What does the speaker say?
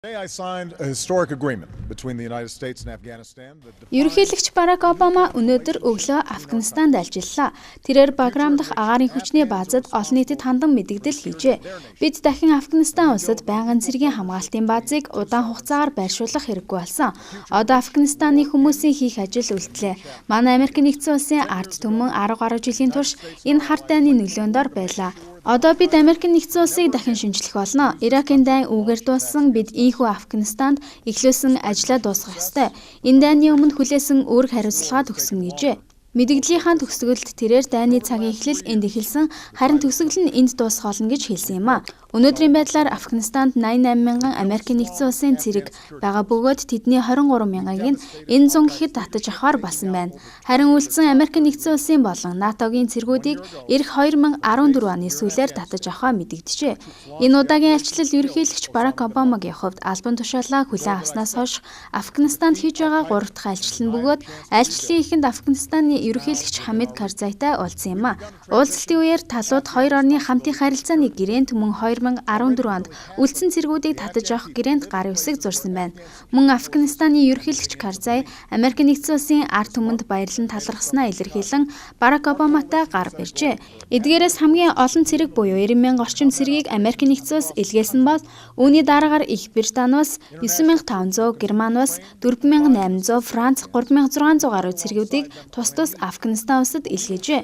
Today I signed a historic agreement between the United States and Afghanistan. Ерөнхийлөгч Барак Обама өнөөдөр өглөө Афганистанд альжиллаа. Тэрээр Баграм дахь агаарын хүчний баазад олон нийтэд хандан мэдэгдэл хийжээ. Бид дахин Афганистан улсад байнгын цэргийн хамгаалтын баазыг удаан хугацаагаар байршуулах хэрэггүй болсон. Одоо Афганистаны хүмүүсийн хийх ажил үлдлээ. Манай Америк нэгдсэн улсын ард түмэн 10 гаруй жилийн турш энэ хар дайны нөлөөндор байлаа. Одоо бид Америк нэгдсэн улсыг дахин шинжлэх болно. Иракийн дайн үүгээр дууссан бид ийхүү Афганистанд эхлүүлсэн ажлаа дуусгах ёстой. Энэ дайны өмнө хүлээсэн үүрэг хариуцлага төгсгөн гэжээ. Мэдэгдлийнхаа төгсгөлд тэрээр дайны цагийн эхлэл энд эхэлсэн, харин төгсгөл нь энд дуусах болно гэж хэлсэн юм а. Өнөөдрийн байдлаар Афганистанд 88 мянган Америкийн нэгдсэн улсын цэрэг байгаа бөгөөд тэдний 23 мянгаыг нь энэ зун гэхэд татаж авахар болсон байна. Харин үлдсэн Америкийн нэгдсэн улсын болон НАТОгийн цэргүүдийг эх 2014 оны сүүлээр татаж авахаа мэдэгджээ. Энэ удаагийн альчлал ерөнхийлөгч Барак Обамагийн хувьд албан тушаалаа хүлээн авснаас хойш Афганистанд хийж байгаа 3 дахь альчлал нь бөгөөд альчлалын эхэнд Афганистаны ерөнхийлөгч Хамид Карзайтай уулзсан юм а. Уулзалтын үеэр талууд хоёр орны хамтын харилцааны гэрээнд мөн 2014 онд үлдсэн цэргүүдийг татаж авах гэрээнд гарын үсэг зурсан байна. Мөн Афганистаны ерөнхийлөгч Карзай Америк нэгдсэн улсын ард түмэнд баярлан талархснаа илэрхийлэн Барак Обаматай гар барьжээ. Эдгээрээс хамгийн олон цэрэг буюу 90 мянга орчим цэргийг Америк нэгдсэн улс илгээсэн бол үүний дараагаар Их Британи улс 9500, Германи улс 4800, Франц 3600 гаруй цэргүүдийг тус Афганистан улсад илгээжээ.